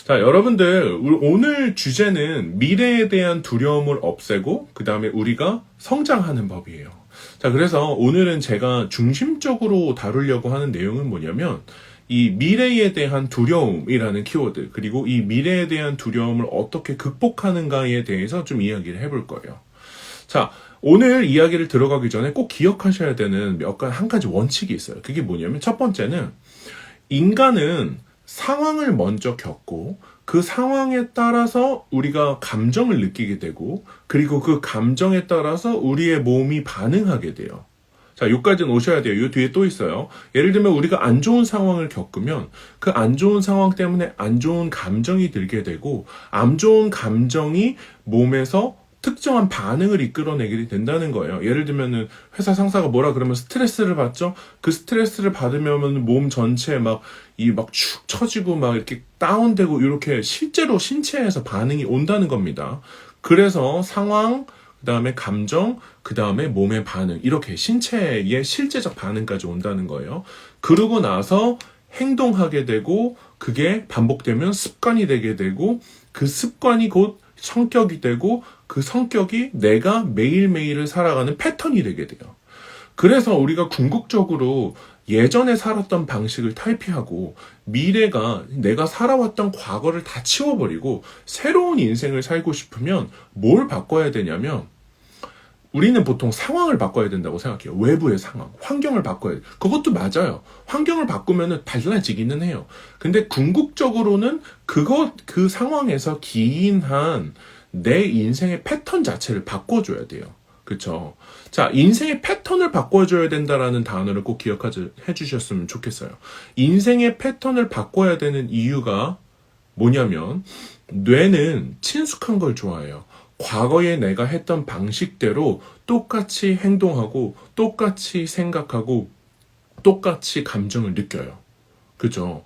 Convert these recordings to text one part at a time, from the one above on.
자, 여러분들, 오늘 주제는 미래에 대한 두려움을 없애고, 그 다음에 우리가 성장하는 법이에요. 자, 그래서 오늘은 제가 중심적으로 다루려고 하는 내용은 뭐냐면, 이 미래에 대한 두려움이라는 키워드, 그리고 이 미래에 대한 두려움을 어떻게 극복하는가에 대해서 좀 이야기를 해볼 거예요. 자, 오늘 이야기를 들어가기 전에 꼭 기억하셔야 되는 한 가지 원칙이 있어요. 그게 뭐냐면, 첫 번째는, 인간은 상황을 먼저 겪고 그 상황에 따라서 우리가 감정을 느끼게 되고 그리고 그 감정에 따라서 우리의 몸이 반응하게 돼요. 자, 여기까지는 오셔야 돼요. 요 뒤에 또 있어요. 예를 들면 우리가 안 좋은 상황을 겪으면 그 안 좋은 상황 때문에 안 좋은 감정이 들게 되고 안 좋은 감정이 몸에서 특정한 반응을 이끌어내게 된다는 거예요. 예를 들면은 회사 상사가 뭐라 그러면 스트레스를 받죠? 그 스트레스를 받으면 몸 전체에 축 처지고 막 이렇게 다운되고 이렇게 실제로 신체에서 반응이 온다는 겁니다. 그래서 상황, 그 다음에 감정, 그 다음에 몸의 반응, 이렇게 신체의 실제적 반응까지 온다는 거예요. 그러고 나서 행동하게 되고 그게 반복되면 습관이 되게 되고 그 습관이 곧 성격이 되고 그 성격이 내가 매일매일을 살아가는 패턴이 되게 돼요. 그래서 우리가 궁극적으로 예전에 살았던 방식을 탈피하고 미래가 내가 살아왔던 과거를 다 치워버리고 새로운 인생을 살고 싶으면 뭘 바꿔야 되냐면 우리는 보통 상황을 바꿔야 된다고 생각해요. 외부의 상황, 환경을 바꿔야 돼요. 그것도 맞아요. 환경을 바꾸면은 달라지기는 해요. 근데 궁극적으로는 그 상황에서 기인한 내 인생의 패턴 자체를 바꿔줘야 돼요. 그쵸? 자, 인생의 패턴을 바꿔줘야 된다라는 단어를 꼭 기억해 주셨으면 좋겠어요. 인생의 패턴을 바꿔야 되는 이유가 뭐냐면, 뇌는 친숙한 걸 좋아해요. 과거에 내가 했던 방식대로 똑같이 행동하고, 똑같이 생각하고, 똑같이 감정을 느껴요. 그죠?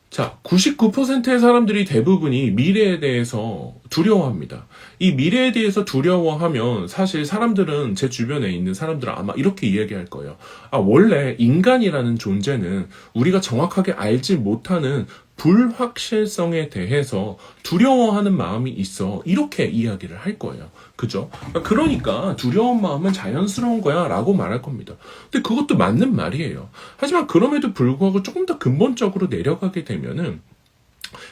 자, 99%의 사람들이 대부분이 미래에 대해서 두려워합니다. 이 미래에 대해서 두려워하면 사실 사람들은 제 주변에 있는 사람들은 아마 이렇게 이야기할 거예요. 아, 원래 인간이라는 존재는 우리가 정확하게 알지 못하는 불확실성에 대해서 두려워하는 마음이 있어. 이렇게 이야기를 할 거예요. 그죠? 그러니까 두려운 마음은 자연스러운 거야 라고 말할 겁니다. 근데 그것도 맞는 말이에요. 하지만 그럼에도 불구하고 조금 더 근본적으로 내려가게 되면은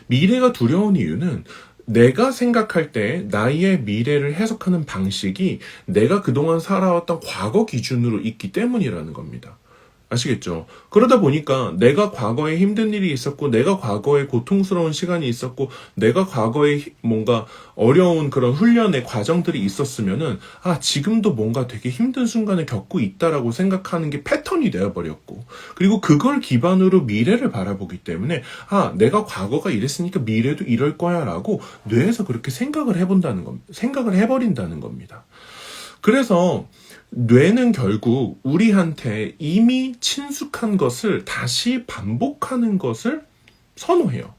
미래가 두려운 이유는 내가 생각할 때 나의 미래를 해석하는 방식이 내가 그동안 살아왔던 과거 기준으로 있기 때문이라는 겁니다. 아시겠죠? 그러다 보니까 내가 과거에 힘든 일이 있었고 내가 과거에 고통스러운 시간이 있었고 내가 과거에 뭔가 어려운 그런 훈련의 과정들이 있었으면은 지금도 뭔가 되게 힘든 순간을 겪고 있다라고 생각하는 게 패턴이 되어버렸고 그리고 그걸 기반으로 미래를 바라보기 때문에 내가 과거가 이랬으니까 미래도 이럴 거야 라고 뇌에서 그렇게 생각을 해버린다는 겁니다. 그래서 뇌는 결국 우리한테 이미 친숙한 것을 다시 반복하는 것을 선호해요.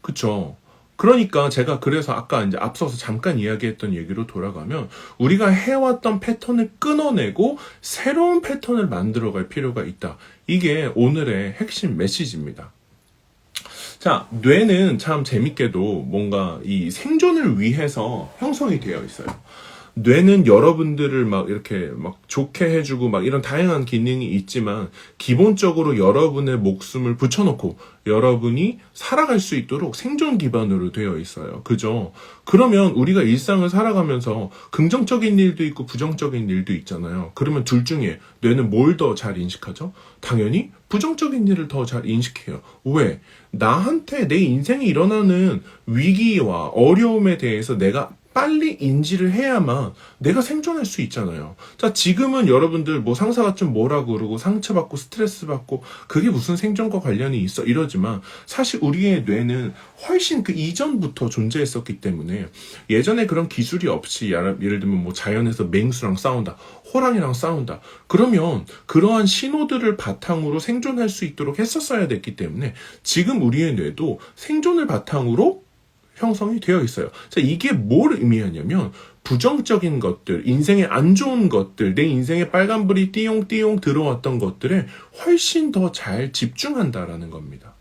그쵸? 그러니까 제가 그래서 아까 이제 앞서서 잠깐 이야기했던 얘기로 돌아가면 우리가 해왔던 패턴을 끊어내고 새로운 패턴을 만들어갈 필요가 있다. 이게 오늘의 핵심 메시지입니다. 자, 뇌는 참 재밌게도 뭔가 이 생존을 위해서 형성이 되어 있어요. 뇌는 여러분들을 이렇게 좋게 해주고 이런 다양한 기능이 있지만 기본적으로 여러분의 목숨을 붙여놓고 여러분이 살아갈 수 있도록 생존 기반으로 되어 있어요. 그죠? 그러면 우리가 일상을 살아가면서 긍정적인 일도 있고 부정적인 일도 있잖아요. 그러면 둘 중에 뇌는 뭘 더 잘 인식하죠? 당연히 부정적인 일을 더 잘 인식해요. 왜? 나한테 내 인생에 일어나는 위기와 어려움에 대해서 내가 빨리 인지를 해야만 내가 생존할 수 있잖아요. 자, 지금은 여러분들 상사가 좀 뭐라 그러고 상처받고 스트레스 받고 그게 무슨 생존과 관련이 있어 이러지만 사실 우리의 뇌는 훨씬 그 이전부터 존재했었기 때문에 예전에 그런 기술이 없이 예를 들면 자연에서 맹수랑 싸운다, 호랑이랑 싸운다. 그러면 그러한 신호들을 바탕으로 생존할 수 있도록 했었어야 됐기 때문에 지금 우리의 뇌도 생존을 바탕으로 형성이 되어 있어요. 자, 이게 뭘 의미하냐면 부정적인 것들, 인생에 안 좋은 것들, 내 인생에 빨간불이 띠용띠용 들어왔던 것들에 훨씬 더 잘 집중한다라는 겁니다.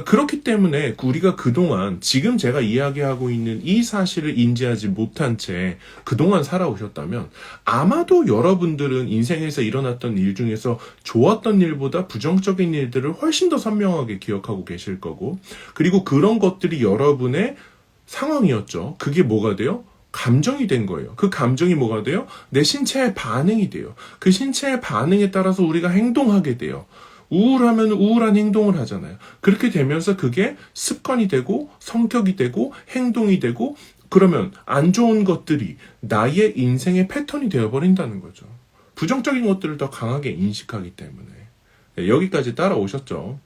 그렇기 때문에 우리가 그동안 지금 제가 이야기하고 있는 이 사실을 인지하지 못한 채 그동안 살아오셨다면 아마도 여러분들은 인생에서 일어났던 일 중에서 좋았던 일보다 부정적인 일들을 훨씬 더 선명하게 기억하고 계실 거고, 그리고 그런 것들이 여러분의 상황이었죠. 그게 뭐가 돼요? 감정이 된 거예요. 그 감정이 뭐가 돼요? 내 신체의 반응이 돼요. 그 신체의 반응에 따라서 우리가 행동하게 돼요. 우울하면 우울한 행동을 하잖아요. 그렇게 되면서 그게 습관이 되고 성격이 되고 행동이 되고, 그러면 안 좋은 것들이 나의 인생의 패턴이 되어버린다는 거죠. 부정적인 것들을 더 강하게 인식하기 때문에. 네, 여기까지 따라오셨죠.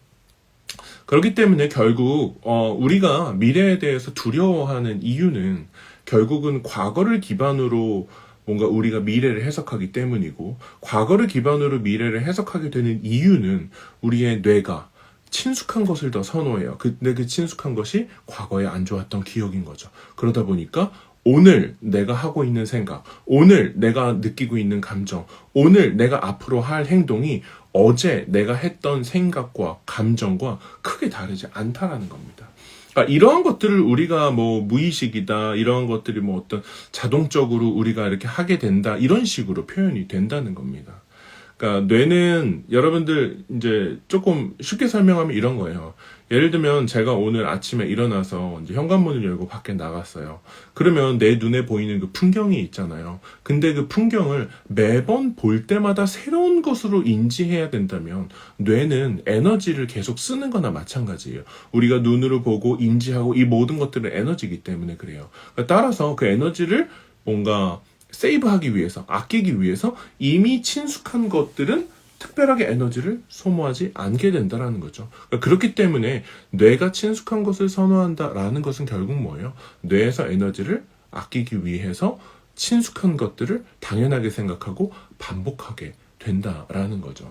그렇기 때문에 결국 우리가 미래에 대해서 두려워하는 이유는 결국은 과거를 기반으로 뭔가 우리가 미래를 해석하기 때문이고, 과거를 기반으로 미래를 해석하게 되는 이유는 우리의 뇌가 친숙한 것을 더 선호해요. 근데 그 친숙한 것이 과거에 안 좋았던 기억인 거죠. 그러다 보니까 오늘 내가 하고 있는 생각, 오늘 내가 느끼고 있는 감정, 오늘 내가 앞으로 할 행동이 어제 내가 했던 생각과 감정과 크게 다르지 않다라는 겁니다. 그러니까 이러한 것들을 우리가 뭐 무의식이다, 이러한 것들이 뭐 어떤 자동적으로 우리가 이렇게 하게 된다, 이런 식으로 표현이 된다는 겁니다. 그러니까 뇌는 여러분들 이제 조금 쉽게 설명하면 이런 거예요. 예를 들면 제가 오늘 아침에 일어나서 이제 현관문을 열고 밖에 나갔어요. 그러면 내 눈에 보이는 그 풍경이 있잖아요. 근데 그 풍경을 매번 볼 때마다 새로운 것으로 인지해야 된다면 뇌는 에너지를 계속 쓰는 거나 마찬가지예요. 우리가 눈으로 보고 인지하고 이 모든 것들은 에너지이기 때문에 그래요. 그러니까 따라서 그 에너지를 뭔가 세이브하기 위해서, 아끼기 위해서 이미 친숙한 것들은 특별하게 에너지를 소모하지 않게 된다는 거죠. 그러니까 그렇기 때문에 뇌가 친숙한 것을 선호한다라는 것은 결국 뭐예요? 뇌에서 에너지를 아끼기 위해서 친숙한 것들을 당연하게 생각하고 반복하게 된다라는 거죠.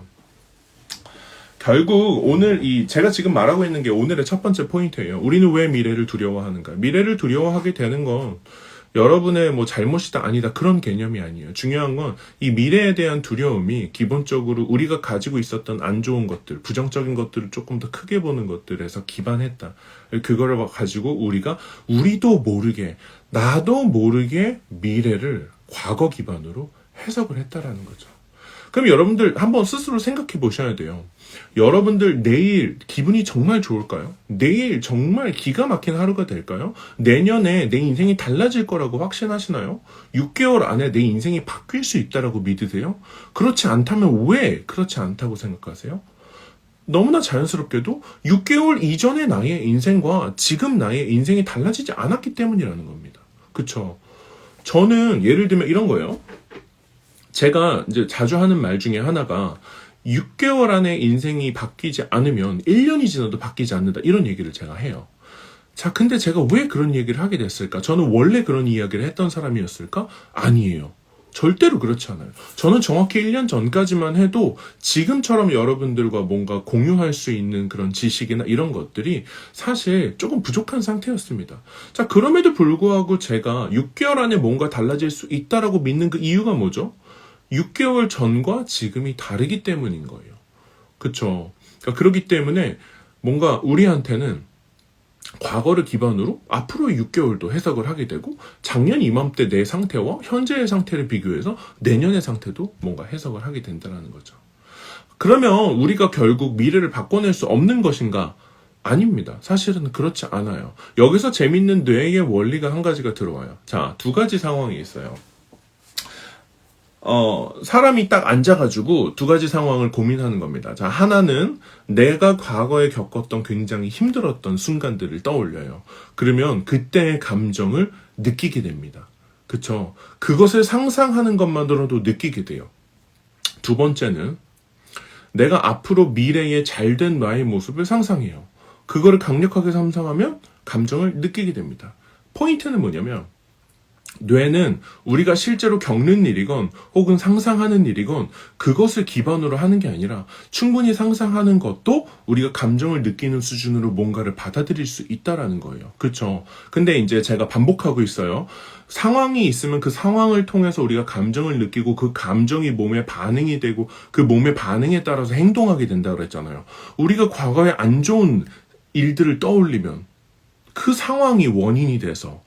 결국 오늘 제가 지금 말하고 있는 게 오늘의 첫 번째 포인트예요. 우리는 왜 미래를 두려워하는가? 미래를 두려워하게 되는 건 여러분의 뭐 잘못이다 아니다 그런 개념이 아니에요. 중요한 건 이 미래에 대한 두려움이 기본적으로 우리가 가지고 있었던 안 좋은 것들, 부정적인 것들을 조금 더 크게 보는 것들에서 기반했다. 그거를 가지고 우리도 모르게, 나도 모르게 미래를 과거 기반으로 해석을 했다라는 거죠. 그럼 여러분들 한번 스스로 생각해 보셔야 돼요. 여러분들 내일 기분이 정말 좋을까요? 내일 정말 기가 막힌 하루가 될까요? 내년에 내 인생이 달라질 거라고 확신하시나요? 6개월 안에 내 인생이 바뀔 수 있다라고 믿으세요? 그렇지 않다면 왜 그렇지 않다고 생각하세요? 너무나 자연스럽게도 6개월 이전의 나의 인생과 지금 나의 인생이 달라지지 않았기 때문이라는 겁니다. 그쵸? 저는 예를 들면 이런 거예요. 제가 이제 자주 하는 말 중에 하나가 6개월 안에 인생이 바뀌지 않으면 1년이 지나도 바뀌지 않는다, 이런 얘기를 제가 해요. 자, 근데 제가 왜 그런 얘기를 하게 됐을까? 저는 원래 그런 이야기를 했던 사람이었을까? 아니에요. 절대로 그렇지 않아요. 저는 정확히 1년 전까지만 해도 지금처럼 여러분들과 뭔가 공유할 수 있는 그런 지식이나 이런 것들이 사실 조금 부족한 상태였습니다. 자, 그럼에도 불구하고 제가 6개월 안에 뭔가 달라질 수 있다라고 믿는 그 이유가 뭐죠? 6개월 전과 지금이 다르기 때문인 거예요. 그쵸? 그러니까 그렇기 때문에 뭔가 우리한테는 과거를 기반으로 앞으로 6개월도 해석을 하게 되고, 작년 이맘때 내 상태와 현재의 상태를 비교해서 내년의 상태도 뭔가 해석을 하게 된다는 거죠. 그러면 우리가 결국 미래를 바꿔낼 수 없는 것인가? 아닙니다. 사실은 그렇지 않아요. 여기서 재밌는 뇌의 원리가 한 가지가 들어와요. 자, 두 가지 상황이 있어요. 사람이 딱 앉아가지고 두 가지 상황을 고민하는 겁니다. 자, 하나는 내가 과거에 겪었던 굉장히 힘들었던 순간들을 떠올려요. 그러면 그때의 감정을 느끼게 됩니다. 그쵸? 그것을 상상하는 것만으로도 느끼게 돼요. 두 번째는 내가 앞으로 미래에 잘된 나의 모습을 상상해요. 그거를 강력하게 상상하면 감정을 느끼게 됩니다. 포인트는 뭐냐면, 뇌는 우리가 실제로 겪는 일이건 혹은 상상하는 일이건 그것을 기반으로 하는 게 아니라 충분히 상상하는 것도 우리가 감정을 느끼는 수준으로 뭔가를 받아들일 수 있다라는 거예요. 그렇죠? 근데 이제 제가 반복하고 있어요. 상황이 있으면 그 상황을 통해서 우리가 감정을 느끼고 그 감정이 몸에 반응이 되고 그 몸의 반응에 따라서 행동하게 된다고 그랬잖아요. 우리가 과거에 안 좋은 일들을 떠올리면 그 상황이 원인이 돼서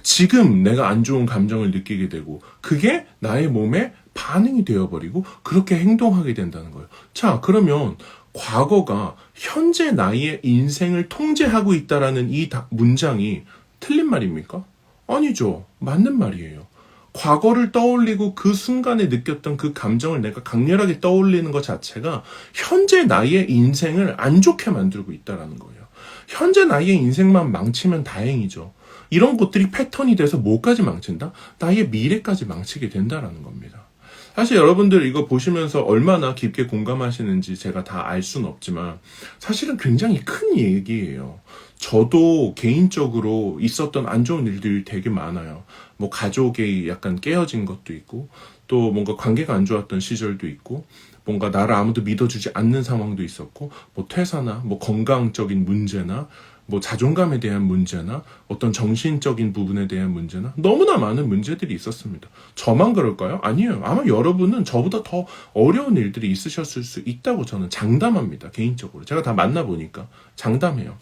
지금 내가 안 좋은 감정을 느끼게 되고 그게 나의 몸에 반응이 되어버리고 그렇게 행동하게 된다는 거예요. 자, 그러면 과거가 현재 나의 인생을 통제하고 있다라는 이 문장이 틀린 말입니까? 아니죠. 맞는 말이에요. 과거를 떠올리고 그 순간에 느꼈던 그 감정을 내가 강렬하게 떠올리는 것 자체가 현재 나의 인생을 안 좋게 만들고 있다는 거예요. 현재 나의 인생만 망치면 다행이죠. 이런 것들이 패턴이 돼서 뭐까지 망친다? 나의 미래까지 망치게 된다는 겁니다. 사실 여러분들 이거 보시면서 얼마나 깊게 공감하시는지 제가 다 알 수는 없지만 사실은 굉장히 큰 얘기예요. 저도 개인적으로 있었던 안 좋은 일들이 되게 많아요. 뭐 가족이 약간 깨어진 것도 있고 또 뭔가 관계가 안 좋았던 시절도 있고 뭔가 나를 아무도 믿어주지 않는 상황도 있었고 뭐 퇴사나 뭐 건강적인 문제나 뭐 자존감에 대한 문제나 어떤 정신적인 부분에 대한 문제나 너무나 많은 문제들이 있었습니다. 저만 그럴까요? 아니에요. 아마 여러분은 저보다 더 어려운 일들이 있으셨을 수 있다고 저는 장담합니다. 개인적으로. 제가 다 만나보니까 장담해요.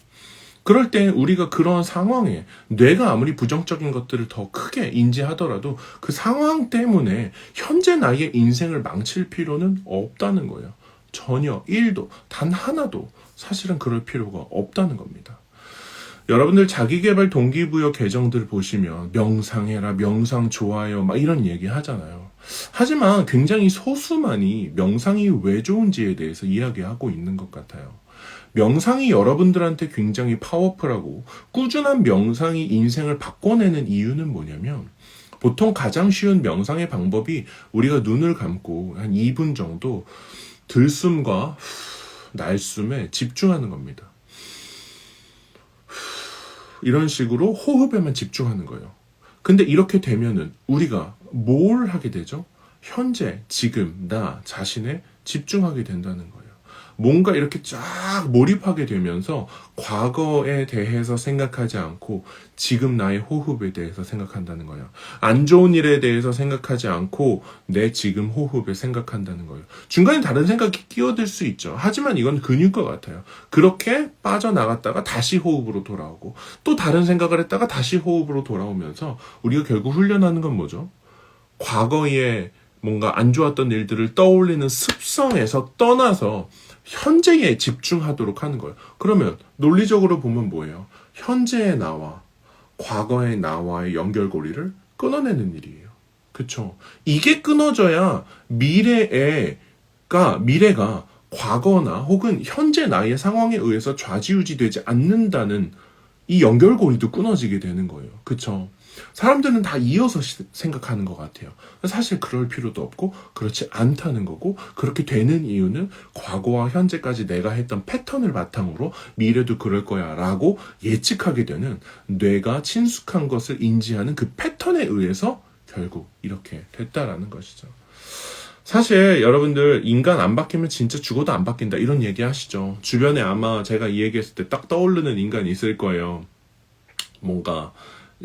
그럴 때 우리가 그런 상황에 뇌가 아무리 부정적인 것들을 더 크게 인지하더라도 그 상황 때문에 현재 나의 인생을 망칠 필요는 없다는 거예요. 전혀 1도 단 하나도 사실은 그럴 필요가 없다는 겁니다. 여러분들 자기계발 동기부여 계정들 보시면 명상해라, 명상 좋아요 막 이런 얘기 하잖아요. 하지만 굉장히 소수만이 명상이 왜 좋은지에 대해서 이야기하고 있는 것 같아요. 명상이 여러분들한테 굉장히 파워풀하고 꾸준한 명상이 인생을 바꿔내는 이유는 뭐냐면 보통 가장 쉬운 명상의 방법이 우리가 눈을 감고 한 2분 정도 들숨과 날숨에 집중하는 겁니다. 이런 식으로 호흡에만 집중하는 거예요. 근데 이렇게 되면은 우리가 뭘 하게 되죠? 현재, 지금, 나 자신에 집중하게 된다는 거예요. 뭔가 이렇게 쫙 몰입하게 되면서 과거에 대해서 생각하지 않고 지금 나의 호흡에 대해서 생각한다는 거예요. 안 좋은 일에 대해서 생각하지 않고 내 지금 호흡에 생각한다는 거예요. 중간에 다른 생각이 끼어들 수 있죠. 하지만 이건 근육과 같아요. 그렇게 빠져나갔다가 다시 호흡으로 돌아오고 또 다른 생각을 했다가 다시 호흡으로 돌아오면서 우리가 결국 훈련하는 건 뭐죠? 과거에 뭔가 안 좋았던 일들을 떠올리는 습성에서 떠나서 현재에 집중하도록 하는 거예요. 그러면 논리적으로 보면 뭐예요? 현재의 나와 과거의 나와의 연결고리를 끊어내는 일이에요. 그쵸? 이게 끊어져야 미래가 과거나 혹은 현재 나의 상황에 의해서 좌지우지되지 않는다는 이 연결고리도 끊어지게 되는 거예요. 그쵸? 사람들은 다 이어서 생각하는 것 같아요. 사실 그럴 필요도 없고 그렇지 않다는 거고 그렇게 되는 이유는 과거와 현재까지 내가 했던 패턴을 바탕으로 미래도 그럴 거야 라고 예측하게 되는 뇌가 친숙한 것을 인지하는 그 패턴에 의해서 결국 이렇게 됐다라는 것이죠. 사실 여러분들 인간 안 바뀌면 진짜 죽어도 안 바뀐다 이런 얘기 하시죠. 주변에 아마 제가 이 얘기했을 때 딱 떠오르는 인간이 있을 거예요. 뭔가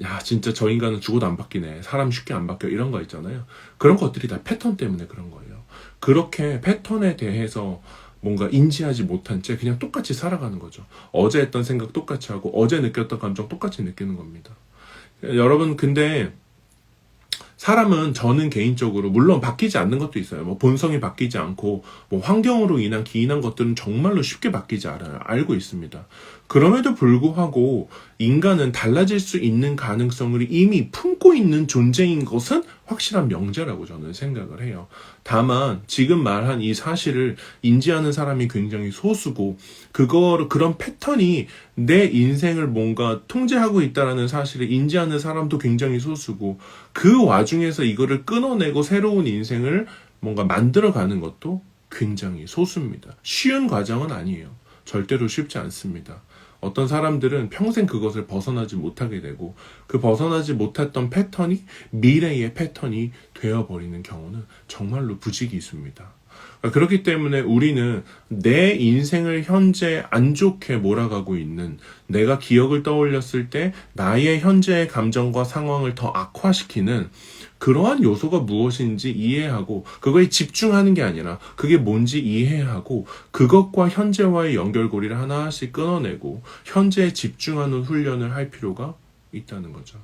야 진짜 저 인간은 죽어도 안 바뀌네. 사람 쉽게 안 바뀌어. 이런 거 있잖아요. 그런 것들이 다 패턴 때문에 그런 거예요. 그렇게 패턴에 대해서 뭔가 인지하지 못한 채 그냥 똑같이 살아가는 거죠. 어제 했던 생각 똑같이 하고 어제 느꼈던 감정 똑같이 느끼는 겁니다. 여러분 근데 사람은 저는 개인적으로 물론 바뀌지 않는 것도 있어요. 뭐 본성이 바뀌지 않고 뭐 환경으로 인한 기인한 것들은 정말로 쉽게 바뀌지 않아요. 알고 있습니다. 그럼에도 불구하고 인간은 달라질 수 있는 가능성을 이미 품고 있는 존재인 것은 확실한 명제라고 저는 생각을 해요. 다만 지금 말한 이 사실을 인지하는 사람이 굉장히 소수고 그런 패턴이 내 인생을 뭔가 통제하고 있다는 사실을 인지하는 사람도 굉장히 소수고 그 와중에서 이거를 끊어내고 새로운 인생을 뭔가 만들어가는 것도 굉장히 소수입니다. 쉬운 과정은 아니에요. 절대로 쉽지 않습니다. 어떤 사람들은 평생 그것을 벗어나지 못하게 되고 그 벗어나지 못했던 패턴이 미래의 패턴이 되어버리는 경우는 정말로 부직이 있습니다. 그렇기 때문에 우리는 내 인생을 현재 안 좋게 몰아가고 있는 내가 기억을 떠올렸을 때 나의 현재의 감정과 상황을 더 악화시키는 그러한 요소가 무엇인지 이해하고 그거에 집중하는 게 아니라 그게 뭔지 이해하고 그것과 현재와의 연결고리를 하나씩 끊어내고 현재에 집중하는 훈련을 할 필요가 있다는 거죠.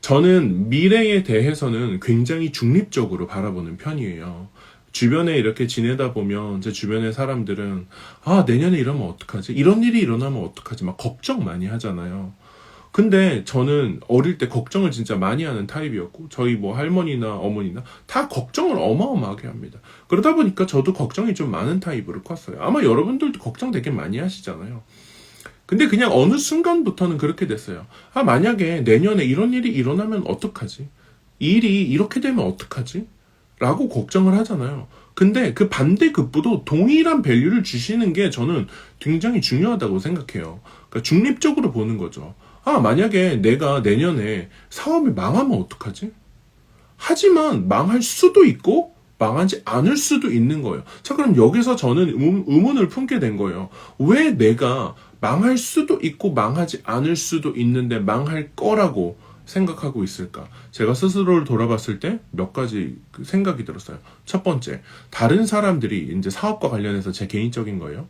저는 미래에 대해서는 굉장히 중립적으로 바라보는 편이에요. 주변에 이렇게 지내다 보면 제 주변의 사람들은 내년에 이러면 어떡하지? 이런 일이 일어나면 어떡하지? 막 걱정 많이 하잖아요. 근데 저는 어릴 때 걱정을 진짜 많이 하는 타입이었고 저희 뭐 할머니나 어머니나 다 걱정을 어마어마하게 합니다. 그러다 보니까 저도 걱정이 좀 많은 타입으로 컸어요. 아마 여러분들도 걱정 되게 많이 하시잖아요. 근데 그냥 어느 순간부터는 그렇게 됐어요. 만약에 내년에 이런 일이 일어나면 어떡하지? 이 일이 이렇게 되면 어떡하지? 라고 걱정을 하잖아요. 근데 그 반대급부도 동일한 밸류를 주시는 게 저는 굉장히 중요하다고 생각해요. 그러니까 중립적으로 보는 거죠. 만약에 내가 내년에 사업이 망하면 어떡하지? 하지만 망할 수도 있고 망하지 않을 수도 있는 거예요. 자, 그럼 여기서 저는 의문을 품게 된 거예요. 왜 내가 망할 수도 있고 망하지 않을 수도 있는데 망할 거라고 생각하고 있을까? 제가 스스로를 돌아봤을 때 몇 가지 생각이 들었어요. 첫 번째, 다른 사람들이 이제 사업과 관련해서 제 개인적인 거예요.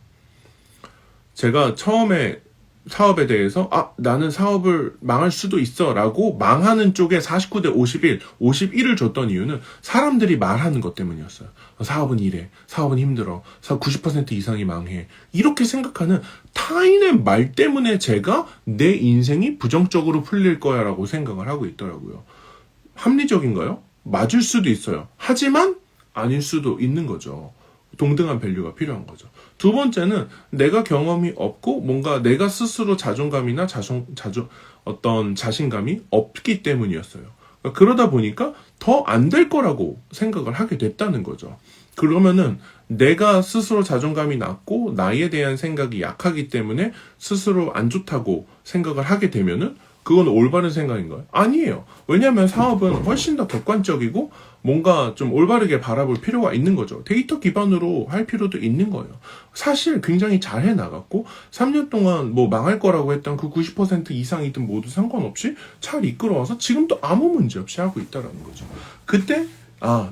제가 처음에 사업에 대해서 나는 사업을 망할 수도 있어 라고 망하는 쪽에 49대 51, 51을 줬던 이유는 사람들이 말하는 것 때문이었어요. 사업은 이래, 사업은 힘들어, 90% 이상이 망해, 이렇게 생각하는 타인의 말 때문에 제가 내 인생이 부정적으로 풀릴 거야 라고 생각을 하고 있더라고요. 합리적인가요? 맞을 수도 있어요. 하지만 아닐 수도 있는 거죠. 동등한 밸류가 필요한 거죠. 두 번째는 내가 경험이 없고 뭔가 내가 스스로 자존감이나 어떤 자신감이 없기 때문이었어요. 그러다 보니까 더 안 될 거라고 생각을 하게 됐다는 거죠. 그러면은 내가 스스로 자존감이 낮고 나에 대한 생각이 약하기 때문에 스스로 안 좋다고 생각을 하게 되면은 그건 올바른 생각인가요? 아니에요. 왜냐하면 사업은 훨씬 더 객관적이고 뭔가 좀 올바르게 바라볼 필요가 있는 거죠. 데이터 기반으로 할 필요도 있는 거예요. 사실 굉장히 잘 해나갔고 3년 동안 뭐 망할 거라고 했던 그 90% 이상이든 모두 상관없이 잘 이끌어와서 지금도 아무 문제 없이 하고 있다는 거죠. 그때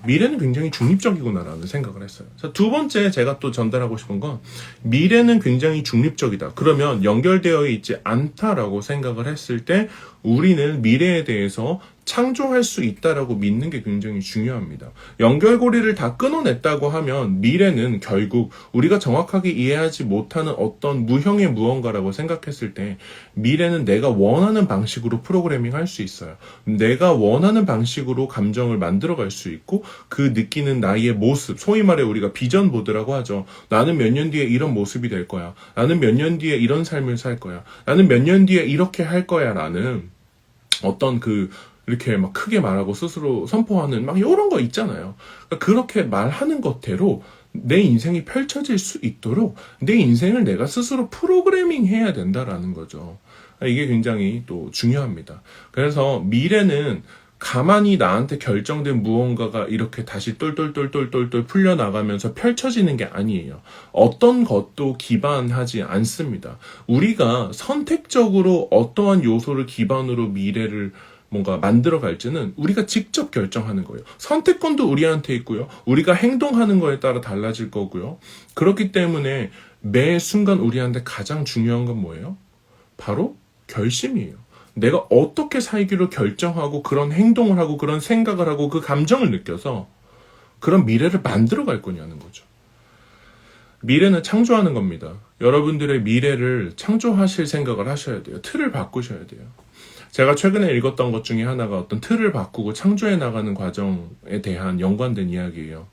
미래는 굉장히 중립적이구나라는 생각을 했어요. 자, 두 번째 제가 또 전달하고 싶은 건 미래는 굉장히 중립적이다. 그러면 연결되어 있지 않다라고 생각을 했을 때 우리는 미래에 대해서 창조할 수 있다라고 믿는 게 굉장히 중요합니다. 연결고리를 다 끊어냈다고 하면 미래는 결국 우리가 정확하게 이해하지 못하는 어떤 무형의 무언가라고 생각했을 때 미래는 내가 원하는 방식으로 프로그래밍 할 수 있어요. 내가 원하는 방식으로 감정을 만들어갈 수 있고 그 느끼는 나의 모습, 소위 말해 우리가 비전 보드라고 하죠. 나는 몇 년 뒤에 이런 모습이 될 거야. 나는 몇 년 뒤에 이런 삶을 살 거야. 나는 몇 년 뒤에 이렇게 할 거야 라는 어떤 이렇게 막 크게 말하고 스스로 선포하는 막 이런 거 있잖아요. 그러니까 그렇게 말하는 것대로 내 인생이 펼쳐질 수 있도록 내 인생을 내가 스스로 프로그래밍 해야 된다라는 거죠. 이게 굉장히 또 중요합니다. 그래서 미래는 가만히 나한테 결정된 무언가가 이렇게 다시 똘똘똘똘똘똘 풀려나가면서 펼쳐지는 게 아니에요. 어떤 것도 기반하지 않습니다. 우리가 선택적으로 어떠한 요소를 기반으로 미래를 뭔가 만들어갈지는 우리가 직접 결정하는 거예요. 선택권도 우리한테 있고요. 우리가 행동하는 거에 따라 달라질 거고요. 그렇기 때문에 매 순간 우리한테 가장 중요한 건 뭐예요? 바로 결심이에요. 내가 어떻게 살기로 결정하고 그런 행동을 하고 그런 생각을 하고 그 감정을 느껴서 그런 미래를 만들어 갈 거냐는 거죠. 미래는 창조하는 겁니다. 여러분들의 미래를 창조하실 생각을 하셔야 돼요. 틀을 바꾸셔야 돼요. 제가 최근에 읽었던 것 중에 하나가 어떤 틀을 바꾸고 창조해 나가는 과정에 대한 연관된 이야기예요.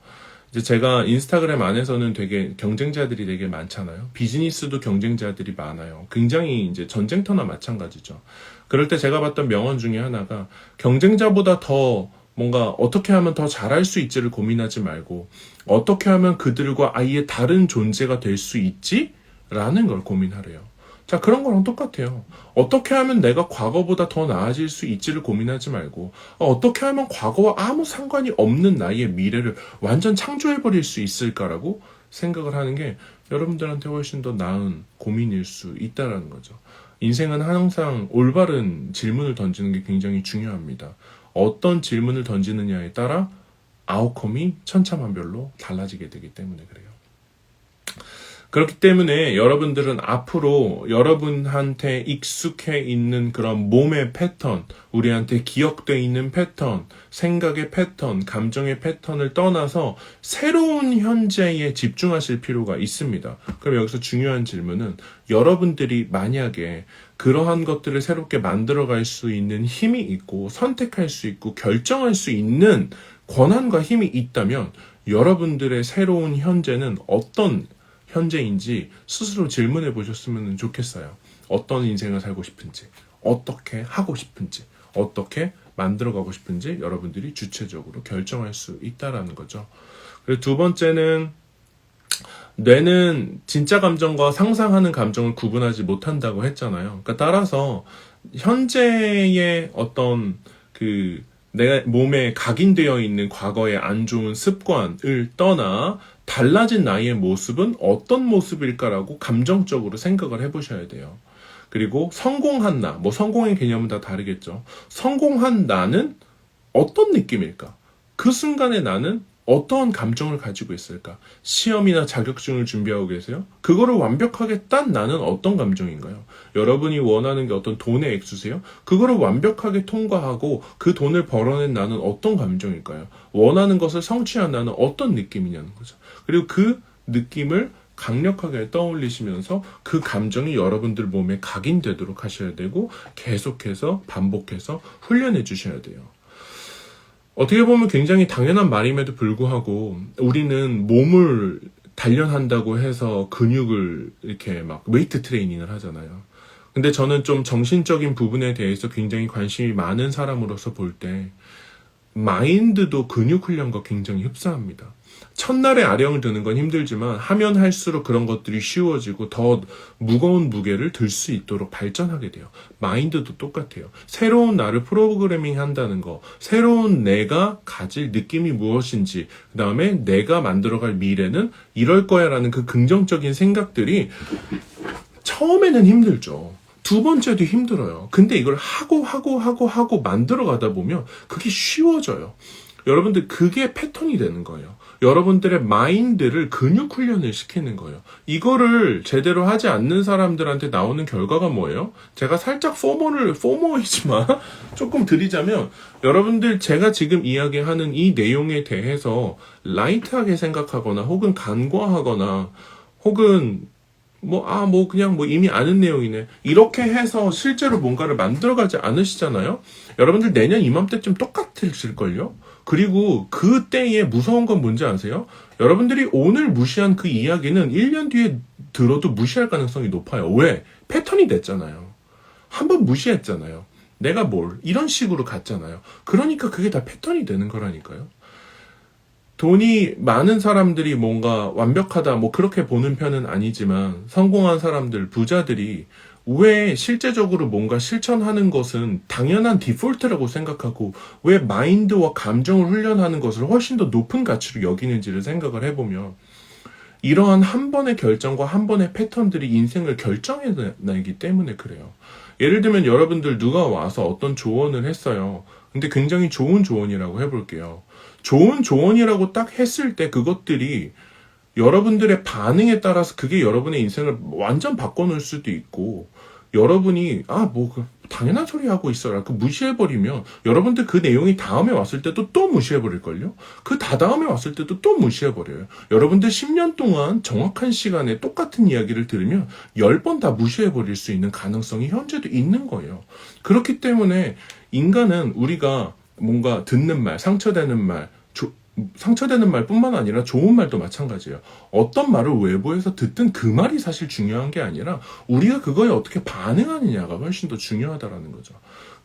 이제 제가 인스타그램 안에서는 되게 경쟁자들이 되게 많잖아요. 비즈니스도 경쟁자들이 많아요. 굉장히 이제 전쟁터나 마찬가지죠. 그럴 때 제가 봤던 명언 중에 하나가 경쟁자보다 더 뭔가 어떻게 하면 더 잘할 수 있지를 고민하지 말고 어떻게 하면 그들과 아예 다른 존재가 될 수 있지? 라는 걸 고민하래요. 자, 그런 거랑 똑같아요. 어떻게 하면 내가 과거보다 더 나아질 수 있지를 고민하지 말고 어떻게 하면 과거와 아무 상관이 없는 나의 미래를 완전 창조해버릴 수 있을까라고 생각을 하는 게 여러분들한테 훨씬 더 나은 고민일 수 있다는 거죠. 인생은 항상 올바른 질문을 던지는 게 굉장히 중요합니다. 어떤 질문을 던지느냐에 따라 아웃컴이 천차만별로 달라지게 되기 때문에 그래요. 그렇기 때문에 여러분들은 앞으로 여러분한테 익숙해 있는 그런 몸의 패턴, 우리한테 기억되어 있는 패턴, 생각의 패턴, 감정의 패턴을 떠나서 새로운 현재에 집중하실 필요가 있습니다. 그럼 여기서 중요한 질문은 여러분들이 만약에 그러한 것들을 새롭게 만들어갈 수 있는 힘이 있고 선택할 수 있고 결정할 수 있는 권한과 힘이 있다면 여러분들의 새로운 현재는 어떤 현재인지 스스로 질문해 보셨으면 좋겠어요. 어떤 인생을 살고 싶은지, 어떻게 하고 싶은지, 어떻게 만들어가고 싶은지 여러분들이 주체적으로 결정할 수 있다라는 거죠. 그리고 두 번째는 뇌는 진짜 감정과 상상하는 감정을 구분하지 못한다고 했잖아요. 그러니까 따라서 현재의 어떤 내가 몸에 각인되어 있는 과거의 안 좋은 습관을 떠나 달라진 나의 모습은 어떤 모습일까라고 감정적으로 생각을 해보셔야 돼요. 그리고 성공한 나, 성공의 개념은 다 다르겠죠. 성공한 나는 어떤 느낌일까? 그 순간에 나는 어떠한 감정을 가지고 있을까? 시험이나 자격증을 준비하고 계세요? 그거를 완벽하게 딴 나는 어떤 감정인가요? 여러분이 원하는 게 어떤 돈의 액수세요? 그거를 완벽하게 통과하고 그 돈을 벌어낸 나는 어떤 감정일까요? 원하는 것을 성취한 나는 어떤 느낌이냐는 거죠. 그리고 그 느낌을 강력하게 떠올리시면서 그 감정이 여러분들 몸에 각인되도록 하셔야 되고 계속해서 반복해서 훈련해 주셔야 돼요. 어떻게 보면 굉장히 당연한 말임에도 불구하고 우리는 몸을 단련한다고 해서 근육을 이렇게 막 웨이트 트레이닝을 하잖아요. 근데 저는 좀 정신적인 부분에 대해서 굉장히 관심이 많은 사람으로서 볼 때 마인드도 근육 훈련과 굉장히 흡사합니다. 첫날에 아령을 드는 건 힘들지만 하면 할수록 그런 것들이 쉬워지고 더 무거운 무게를 들 수 있도록 발전하게 돼요. 마인드도 똑같아요. 새로운 나를 프로그래밍 한다는 거, 새로운 내가 가질 느낌이 무엇인지, 그 다음에 내가 만들어갈 미래는 이럴 거야 라는 그 긍정적인 생각들이 처음에는 힘들죠. 두 번째도 힘들어요. 근데 이걸 하고 만들어 가다 보면 그게 쉬워져요. 여러분들 그게 패턴이 되는 거예요. 여러분들의 마인드를 근육 훈련을 시키는 거예요. 이거를 제대로 하지 않는 사람들한테 나오는 결과가 뭐예요? 제가 살짝 포모이지만 조금 드리자면 여러분들 제가 지금 이야기하는 이 내용에 대해서 라이트하게 생각하거나 혹은 간과하거나 혹은 그냥 이미 아는 내용이네. 이렇게 해서 실제로 뭔가를 만들어가지 않으시잖아요? 여러분들 내년 이맘때쯤 똑같으실걸요? 그리고 그때의 무서운 건 뭔지 아세요? 여러분들이 오늘 무시한 그 이야기는 1년 뒤에 들어도 무시할 가능성이 높아요. 왜? 패턴이 됐잖아요. 한번 무시했잖아요. 내가 이런 식으로 갔잖아요. 그러니까 그게 다 패턴이 되는 거라니까요. 돈이 많은 사람들이 뭔가 완벽하다 그렇게 보는 편은 아니지만 성공한 사람들, 부자들이 왜 실제적으로 뭔가 실천하는 것은 당연한 디폴트라고 생각하고 왜 마인드와 감정을 훈련하는 것을 훨씬 더 높은 가치로 여기는지를 생각을 해보면 이러한 한 번의 결정과 한 번의 패턴들이 인생을 결정해내기 때문에 그래요. 예를 들면 여러분들 누가 와서 어떤 조언을 했어요. 근데 굉장히 좋은 조언이라고 해볼게요. 좋은 조언이라고 딱 했을 때 그것들이 여러분들의 반응에 따라서 그게 여러분의 인생을 완전 바꿔놓을 수도 있고 여러분이 당연한 소리 하고 있어라 무시해버리면 여러분들 그 내용이 다음에 왔을 때도 또 무시해버릴걸요? 그 다다음에 왔을 때도 또 무시해버려요. 여러분들 10년 동안 정확한 시간에 똑같은 이야기를 들으면 10번 다 무시해버릴 수 있는 가능성이 현재도 있는 거예요. 그렇기 때문에 인간은 우리가 뭔가 듣는 말, 상처되는 말뿐만 아니라 좋은 말도 마찬가지예요. 어떤 말을 외부에서 듣든 그 말이 사실 중요한 게 아니라 우리가 그거에 어떻게 반응하느냐가 훨씬 더 중요하다라는 거죠.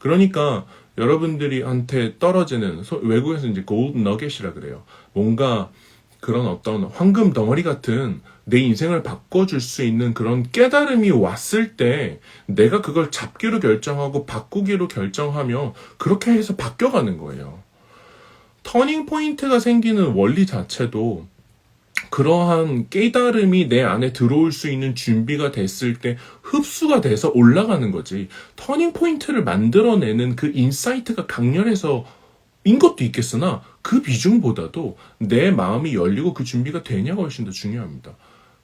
그러니까 여러분들이한테 떨어지는 외국에서 이제 골드 너겟이라 그래요. 뭔가 그런 어떤 황금 덩어리 같은 내 인생을 바꿔줄 수 있는 그런 깨달음이 왔을 때 내가 그걸 잡기로 결정하고 바꾸기로 결정하면 그렇게 해서 바뀌어가는 거예요. 터닝 포인트가 생기는 원리 자체도 그러한 깨달음이 내 안에 들어올 수 있는 준비가 됐을 때 흡수가 돼서 올라가는 거지. 터닝 포인트를 만들어내는 그 인사이트가 강렬해서 인 것도 있겠으나 그 비중보다도 내 마음이 열리고 그 준비가 되냐가 훨씬 더 중요합니다.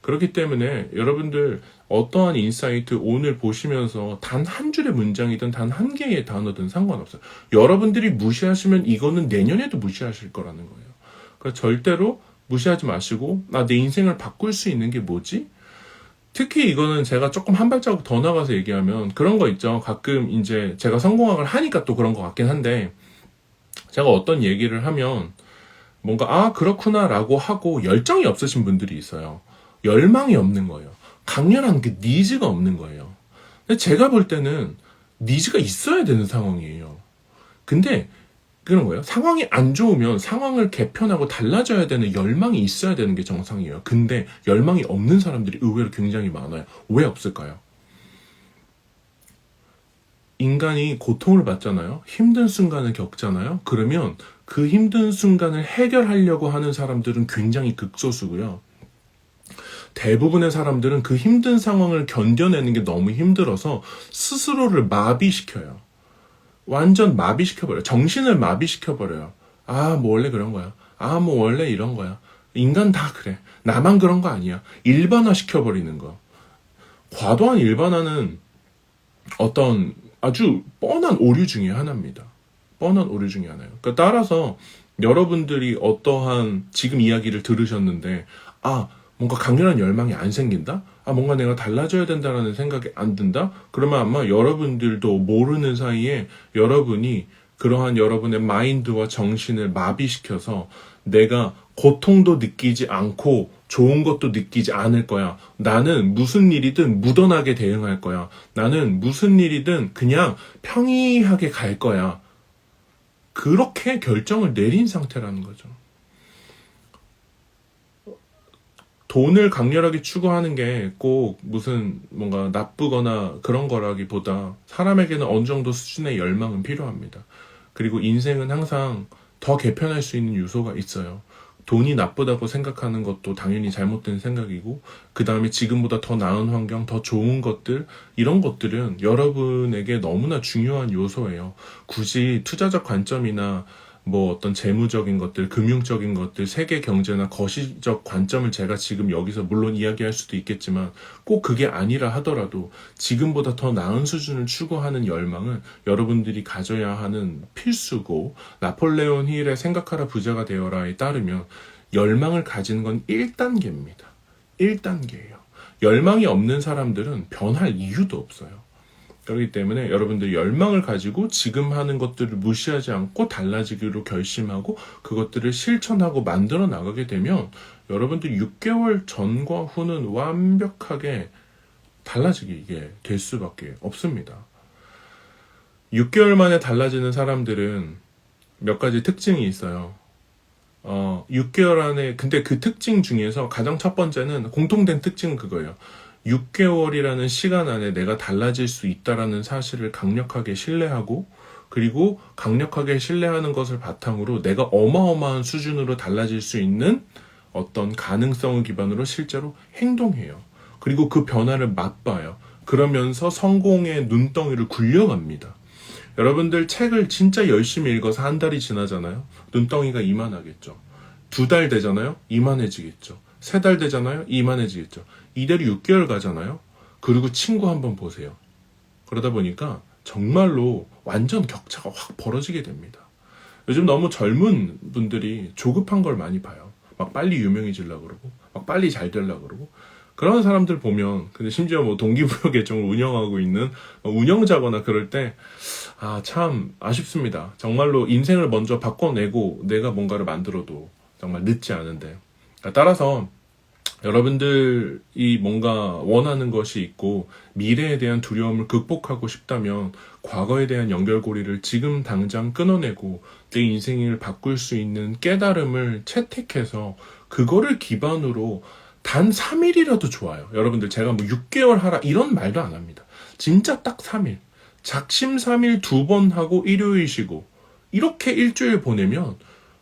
그렇기 때문에 여러분들 어떠한 인사이트 오늘 보시면서 단 한 줄의 문장이든 단 한 개의 단어든 상관없어요. 여러분들이 무시하시면 이거는 내년에도 무시하실 거라는 거예요. 그러니까 절대로 무시하지 마시고 내 인생을 바꿀 수 있는 게 뭐지? 특히 이거는 제가 조금 한 발자국 더 나가서 얘기하면 그런 거 있죠. 가끔 이제 제가 성공학을 하니까 또 그런 것 같긴 한데 제가 어떤 얘기를 하면 뭔가 그렇구나 라고 하고 열정이 없으신 분들이 있어요. 열망이 없는 거예요. 강렬한 그 니즈가 없는 거예요. 근데 제가 볼 때는 니즈가 있어야 되는 상황이에요. 근데 그런 거예요. 상황이 안 좋으면 상황을 개편하고 달라져야 되는 열망이 있어야 되는 게 정상이에요. 근데 열망이 없는 사람들이 의외로 굉장히 많아요. 왜 없을까요? 인간이 고통을 받잖아요. 힘든 순간을 겪잖아요. 그러면 그 힘든 순간을 해결하려고 하는 사람들은 굉장히 극소수고요. 대부분의 사람들은 그 힘든 상황을 견뎌내는 게 너무 힘들어서 스스로를 마비시켜요. 완전 마비시켜버려요. 정신을 마비시켜버려요. 뭐 원래 그런 거야. 뭐 원래 이런 거야. 인간 다 그래. 나만 그런 거 아니야. 일반화 시켜버리는 거. 과도한 일반화는 어떤 아주 뻔한 오류 중에 하나입니다. 뻔한 오류 중에 하나예요. 그러니까 따라서 여러분들이 어떠한 지금 이야기를 들으셨는데 뭔가 강렬한 열망이 안 생긴다? 뭔가 내가 달라져야 된다는 생각이 안 든다? 그러면 아마 여러분들도 모르는 사이에 여러분이 그러한 여러분의 마인드와 정신을 마비시켜서 내가 고통도 느끼지 않고 좋은 것도 느끼지 않을 거야. 나는 무슨 일이든 무던하게 대응할 거야. 나는 무슨 일이든 그냥 평이하게 갈 거야. 그렇게 결정을 내린 상태라는 거죠. 돈을 강렬하게 추구하는 게 꼭 무슨 뭔가 나쁘거나 그런 거라기보다 사람에게는 어느 정도 수준의 열망은 필요합니다. 그리고 인생은 항상 더 개편할 수 있는 요소가 있어요. 돈이 나쁘다고 생각하는 것도 당연히 잘못된 생각이고 그 다음에 지금보다 더 나은 환경, 더 좋은 것들 이런 것들은 여러분에게 너무나 중요한 요소예요. 굳이 투자적 관점이나 어떤 재무적인 것들, 금융적인 것들, 세계 경제나 거시적 관점을 제가 지금 여기서 물론 이야기할 수도 있겠지만 꼭 그게 아니라 하더라도 지금보다 더 나은 수준을 추구하는 열망은 여러분들이 가져야 하는 필수고 나폴레온 힐의 생각하라 부자가 되어라에 따르면 열망을 가지는 건 1단계입니다. 1단계예요. 열망이 없는 사람들은 변할 이유도 없어요. 그렇기 때문에 여러분들이 열망을 가지고 지금 하는 것들을 무시하지 않고 달라지기로 결심하고 그것들을 실천하고 만들어 나가게 되면 여러분들 6개월 전과 후는 완벽하게 달라지게 될 수밖에 없습니다. 6개월 만에 달라지는 사람들은 몇 가지 특징이 있어요. 6개월 안에 근데 그 특징 중에서 가장 첫 번째는 공통된 특징은 그거예요. 6개월이라는 시간 안에 내가 달라질 수 있다라는 사실을 강력하게 신뢰하고 그리고 강력하게 신뢰하는 것을 바탕으로 내가 어마어마한 수준으로 달라질 수 있는 어떤 가능성을 기반으로 실제로 행동해요. 그리고 그 변화를 맛봐요. 그러면서 성공의 눈덩이를 굴려갑니다. 여러분들 책을 진짜 열심히 읽어서 한 달이 지나잖아요. 눈덩이가 이만하겠죠. 2달 되잖아요. 이만해지겠죠. 3달 되잖아요. 이만해지겠죠. 이대로 6개월 가잖아요. 그리고 친구 한번 보세요. 그러다 보니까 정말로 완전 격차가 확 벌어지게 됩니다. 요즘 너무 젊은 분들이 조급한 걸 많이 봐요. 막 빨리 유명해지려고 그러고 막 빨리 잘 되려고 그러고 그런 사람들 보면 근데 심지어 동기부여 계정을 운영하고 있는 운영자거나 그럴 때 참 아쉽습니다. 정말로 인생을 먼저 바꿔내고 내가 뭔가를 만들어도 정말 늦지 않은데 따라서 여러분들이 뭔가 원하는 것이 있고 미래에 대한 두려움을 극복하고 싶다면 과거에 대한 연결고리를 지금 당장 끊어내고 내 인생을 바꿀 수 있는 깨달음을 채택해서 그거를 기반으로 단 3일이라도 좋아요. 여러분들 제가 6개월 하라 이런 말도 안 합니다. 진짜 딱 3일. 작심 3일 2번 하고 일요일 쉬고 이렇게 일주일 보내면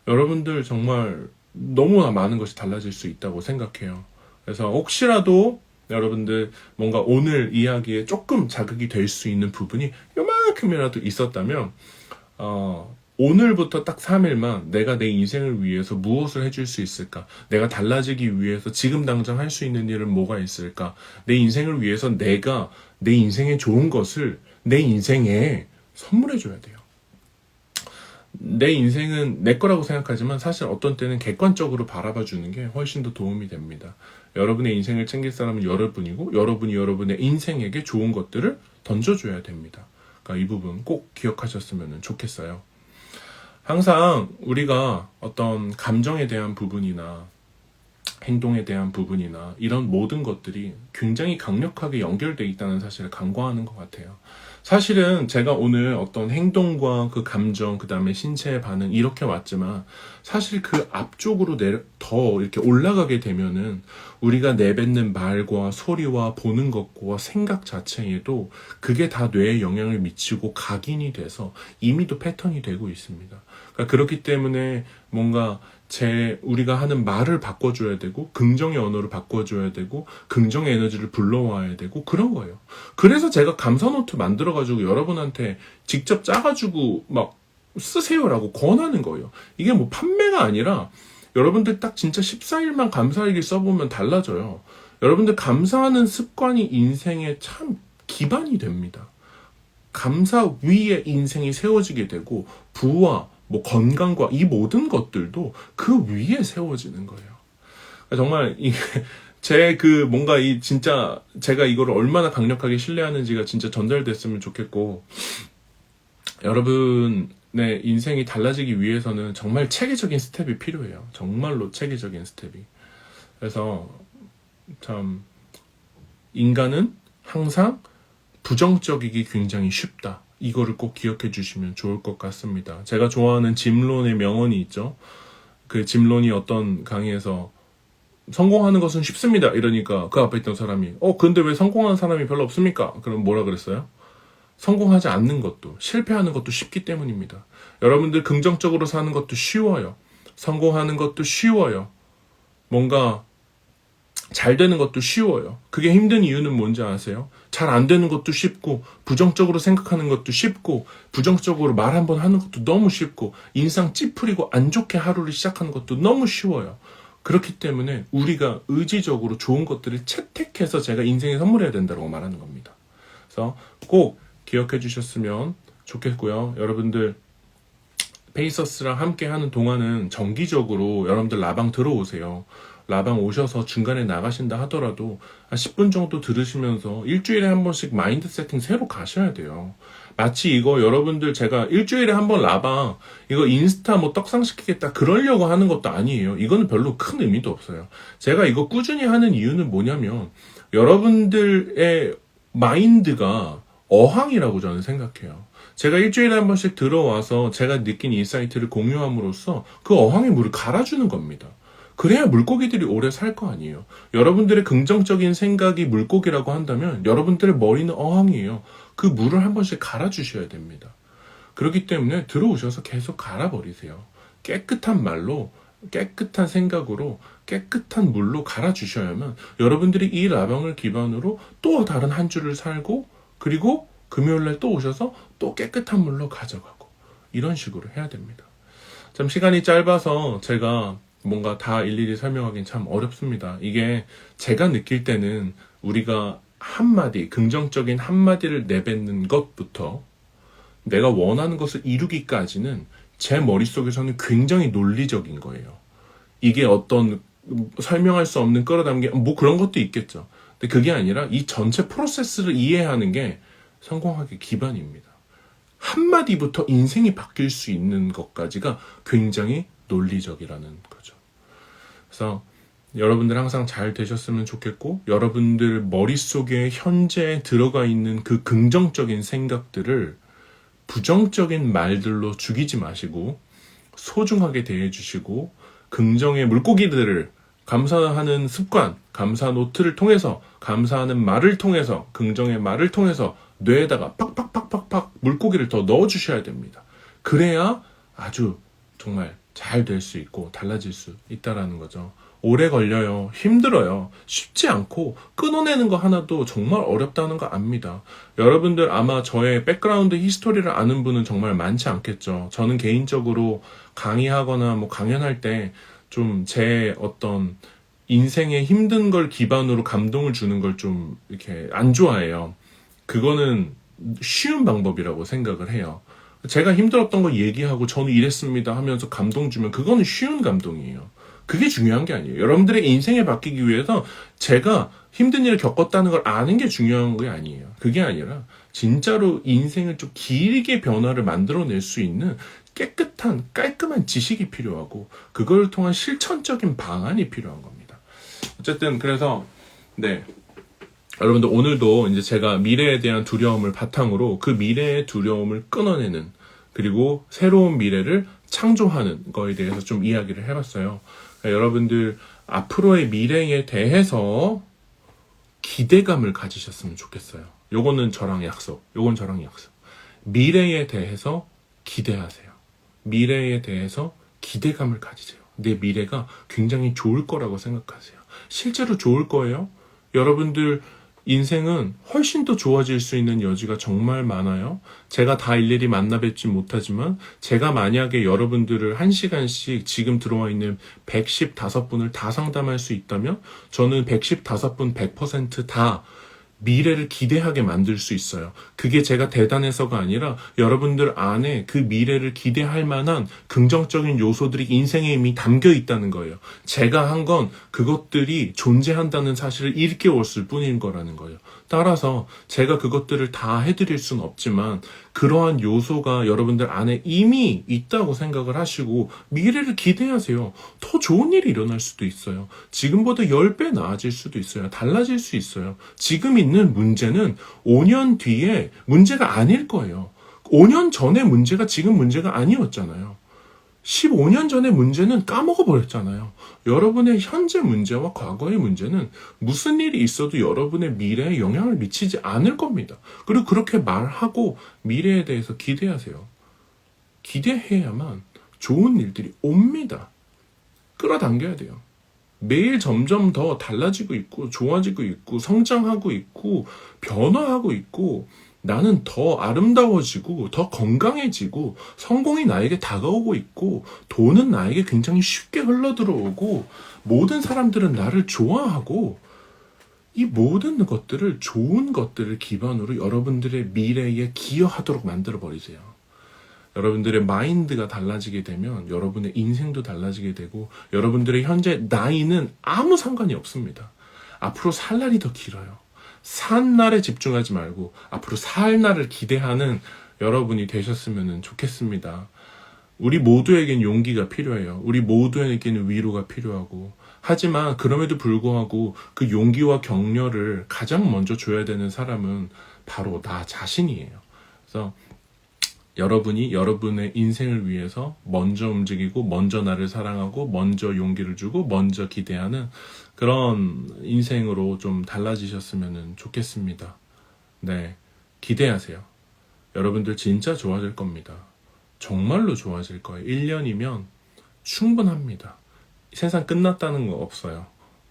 여러분들 정말 너무나 많은 것이 달라질 수 있다고 생각해요. 그래서 혹시라도 여러분들 뭔가 오늘 이야기에 조금 자극이 될 수 있는 부분이 요만큼이라도 있었다면 오늘부터 딱 3일만 내가 내 인생을 위해서 무엇을 해줄 수 있을까? 내가 달라지기 위해서 지금 당장 할 수 있는 일은 뭐가 있을까? 내 인생을 위해서 내가 내 인생에 좋은 것을 내 인생에 선물해줘야 돼요. 내 인생은 내 거라고 생각하지만 사실 어떤 때는 객관적으로 바라봐 주는 게 훨씬 더 도움이 됩니다. 여러분의 인생을 챙길 사람은 여러분이고 여러분이 여러분의 인생에게 좋은 것들을 던져줘야 됩니다. 그러니까 이 부분 꼭 기억하셨으면 좋겠어요. 항상 우리가 어떤 감정에 대한 부분이나 행동에 대한 부분이나 이런 모든 것들이 굉장히 강력하게 연결되어 있다는 사실을 간과하는 것 같아요. 사실은 제가 오늘 어떤 행동과 그 감정, 그 다음에 신체의 반응 이렇게 왔지만 사실 그 앞쪽으로 더 이렇게 올라가게 되면은 우리가 내뱉는 말과 소리와 보는 것과 생각 자체에도 그게 다 뇌에 영향을 미치고 각인이 돼서 이미도 패턴이 되고 있습니다. 그러니까 그렇기 때문에 뭔가 우리가 하는 말을 바꿔줘야 되고, 긍정의 언어를 바꿔줘야 되고, 긍정의 에너지를 불러와야 되고, 그런 거예요. 그래서 제가 감사노트 만들어가지고 여러분한테 직접 짜가지고 막 쓰세요라고 권하는 거예요. 이게 뭐 판매가 아니라 여러분들 딱 진짜 14일만 감사일기 써보면 달라져요. 여러분들 감사하는 습관이 인생에 참 기반이 됩니다. 감사 위에 인생이 세워지게 되고, 부와 뭐 건강과 이 모든 것들도 그 위에 세워지는 거예요. 정말 이게 뭔가 진짜 제가 이거를 얼마나 강력하게 신뢰하는지가 진짜 전달됐으면 좋겠고, 여러분의 인생이 달라지기 위해서는 정말 체계적인 스텝이 필요해요. 정말로 체계적인 스텝이. 그래서 참 인간은 항상 부정적이기 굉장히 쉽다. 이거를 꼭 기억해 주시면 좋을 것 같습니다. 제가 좋아하는 짐 론의 명언이 있죠. 그 짐 론이 어떤 강의에서 성공하는 것은 쉽습니다. 이러니까 그 앞에 있던 사람이 근데 왜 성공하는 사람이 별로 없습니까? 그럼 뭐라 그랬어요? 성공하지 않는 것도 실패하는 것도 쉽기 때문입니다. 여러분들 긍정적으로 사는 것도 쉬워요. 성공하는 것도 쉬워요. 뭔가 잘 되는 것도 쉬워요. 그게 힘든 이유는 뭔지 아세요? 잘 안 되는 것도 쉽고, 부정적으로 생각하는 것도 쉽고, 부정적으로 말 한번 하는 것도 너무 쉽고, 인상 찌푸리고 안 좋게 하루를 시작하는 것도 너무 쉬워요. 그렇기 때문에 우리가 의지적으로 좋은 것들을 채택해서 제가 인생에 선물해야 된다고 말하는 겁니다. 그래서 꼭 기억해 주셨으면 좋겠고요. 여러분들 페이서스랑 함께 하는 동안은 정기적으로 여러분들 라방 들어오세요. 라방 오셔서 중간에 나가신다 하더라도 한 10분 정도 들으시면서 일주일에 한 번씩 마인드 세팅 새로 가셔야 돼요. 마치 이거 여러분들 제가 일주일에 한 번 라방 이거 인스타 뭐 떡상시키겠다 그러려고 하는 것도 아니에요. 이거는 별로 큰 의미도 없어요. 제가 이거 꾸준히 하는 이유는 뭐냐면 여러분들의 마인드가 어항이라고 저는 생각해요. 제가 일주일에 한 번씩 들어와서 제가 느낀 인사이트를 공유함으로써 그 어항에 물을 갈아주는 겁니다. 그래야 물고기들이 오래 살 거 아니에요. 여러분들의 긍정적인 생각이 물고기라고 한다면 여러분들의 머리는 어항이에요. 그 물을 한 번씩 갈아주셔야 됩니다. 그렇기 때문에 들어오셔서 계속 갈아버리세요. 깨끗한 말로, 깨끗한 생각으로, 깨끗한 물로 갈아주셔야만 여러분들이 이 라방을 기반으로 또 다른 한 주를 살고, 그리고 금요일날 또 오셔서 또 깨끗한 물로 가져가고, 이런 식으로 해야 됩니다. 참 시간이 짧아서 제가 뭔가 다 일일이 설명하기는 참 어렵습니다. 이게 제가 느낄 때는 우리가 한마디, 긍정적인 한마디를 내뱉는 것부터 내가 원하는 것을 이루기까지는 제 머릿속에서는 굉장히 논리적인 거예요. 이게 어떤 설명할 수 없는 끌어당김, 뭐 그런 것도 있겠죠. 근데 그게 아니라 이 전체 프로세스를 이해하는 게 성공하기 기반입니다. 한마디부터 인생이 바뀔 수 있는 것까지가 굉장히 논리적이라는 거죠. 그래서 여러분들 항상 잘 되셨으면 좋겠고, 여러분들 머릿속에 현재 들어가 있는 그 긍정적인 생각들을 부정적인 말들로 죽이지 마시고 소중하게 대해주시고, 긍정의 물고기들을 감사하는 습관, 감사 노트를 통해서, 감사하는 말을 통해서, 긍정의 말을 통해서 뇌에다가 팍팍팍팍팍 물고기를 더 넣어주셔야 됩니다. 그래야 아주 정말 잘 될 수 있고 달라질 수 있다라는 거죠. 오래 걸려요. 힘들어요. 쉽지 않고 끊어내는 거 하나도 정말 어렵다는 거 압니다. 여러분들 아마 저의 백그라운드 히스토리를 아는 분은 정말 많지 않겠죠. 저는 개인적으로 강의하거나 뭐 강연할 때 좀 제 어떤 인생의 힘든 걸 기반으로 감동을 주는 걸 좀 이렇게 안 좋아해요. 그거는 쉬운 방법이라고 생각을 해요. 제가 힘들었던 거 얘기하고 저는 이랬습니다 하면서 감동 주면 그거는 쉬운 감동이에요. 그게 중요한 게 아니에요. 여러분들의 인생을 바뀌기 위해서 제가 힘든 일을 겪었다는 걸 아는 게 중요한 게 아니에요. 그게 아니라 진짜로 인생을 좀 길게 변화를 만들어낼 수 있는 깨끗한 깔끔한 지식이 필요하고 그걸 통한 실천적인 방안이 필요한 겁니다. 어쨌든 그래서 네. 여러분들 오늘도 이제 제가 미래에 대한 두려움을 바탕으로 그 미래의 두려움을 끊어내는 그리고 새로운 미래를 창조하는 거에 대해서 좀 이야기를 해봤어요. 그러니까 여러분들 앞으로의 미래에 대해서 기대감을 가지셨으면 좋겠어요. 요건 저랑 약속. 미래에 대해서 기대하세요. 미래에 대해서 기대감을 가지세요. 내 미래가 굉장히 좋을 거라고 생각하세요. 실제로 좋을 거예요. 여러분들 인생은 훨씬 더 좋아질 수 있는 여지가 정말 많아요. 제가 다 일일이 만나 뵙지 못하지만 제가 만약에 여러분들을 1시간씩 지금 들어와 있는 115분을 다 상담할 수 있다면 저는 115분 100%다 미래를 기대하게 만들 수 있어요. 그게 제가 대단해서가 아니라 여러분들 안에 그 미래를 기대할 만한 긍정적인 요소들이 인생에 이미 담겨 있다는 거예요. 제가 한 건 그것들이 존재한다는 사실을 일깨웠을 뿐인 거라는 거예요. 따라서 제가 그것들을 다 해드릴 수는 없지만 그러한 요소가 여러분들 안에 이미 있다고 생각을 하시고 미래를 기대하세요. 더 좋은 일이 일어날 수도 있어요. 지금보다 10배 나아질 수도 있어요. 달라질 수 있어요. 지금 있는 문제는 5년 뒤에 문제가 아닐 거예요. 5년 전의 문제가 지금 문제가 아니었잖아요. 15년 전의 문제는 까먹어버렸잖아요. 여러분의 현재 문제와 과거의 문제는 무슨 일이 있어도 여러분의 미래에 영향을 미치지 않을 겁니다. 그리고 그렇게 말하고 미래에 대해서 기대하세요. 기대해야만 좋은 일들이 옵니다. 끌어당겨야 돼요. 매일 점점 더 달라지고 있고 좋아지고 있고 성장하고 있고 변화하고 있고 나는 더 아름다워지고 더 건강해지고 성공이 나에게 다가오고 있고 돈은 나에게 굉장히 쉽게 흘러들어오고 모든 사람들은 나를 좋아하고 이 모든 것들을 좋은 것들을 기반으로 여러분들의 미래에 기여하도록 만들어버리세요. 여러분들의 마인드가 달라지게 되면 여러분의 인생도 달라지게 되고 여러분들의 현재 나이는 아무 상관이 없습니다. 앞으로 살 날이 더 길어요. 산 날에 집중하지 말고 앞으로 살 날을 기대하는 여러분이 되셨으면 좋겠습니다. 우리 모두에겐 용기가 필요해요. 우리 모두에게는 위로가 필요하고 하지만 그럼에도 불구하고 그 용기와 격려를 가장 먼저 줘야 되는 사람은 바로 나 자신이에요. 그래서 여러분이 여러분의 인생을 위해서 먼저 움직이고 먼저 나를 사랑하고 먼저 용기를 주고 먼저 기대하는 그런 인생으로 좀 달라지셨으면 좋겠습니다. 네, 기대하세요. 여러분들 진짜 좋아질 겁니다. 정말로 좋아질 거예요. 1년이면 충분합니다. 세상 끝났다는 거 없어요.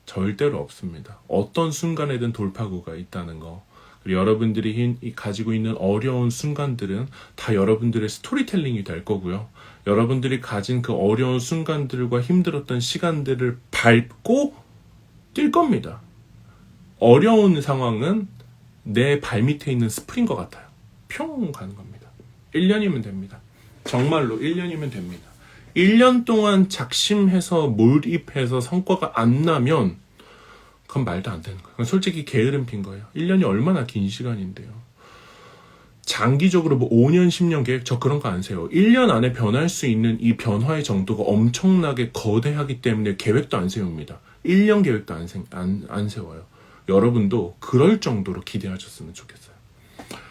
절대로 없습니다. 어떤 순간에든 돌파구가 있다는 거. 그리고 여러분들이 가지고 있는 어려운 순간들은 다 여러분들의 스토리텔링이 될 거고요. 여러분들이 가진 그 어려운 순간들과 힘들었던 시간들을 밟고 뛸 겁니다. 어려운 상황은 내 발밑에 있는 스프링과 같아요. 평 가는 겁니다. 1년이면 됩니다. 정말로 1년이면 됩니다. 1년 동안 작심해서 몰입해서 성과가 안 나면 그건 말도 안 되는 거예요. 그건 솔직히 게으름 핀 거예요. 1년이 얼마나 긴 시간인데요. 장기적으로 뭐 5년, 10년 계획 저 그런 거 안 세요. 1년 안에 변할 수 있는 이 변화의 정도가 엄청나게 거대하기 때문에 계획도 안 세웁니다. 1년 계획도 안 세워요. 여러분도 그럴 정도로 기대하셨으면 좋겠어요.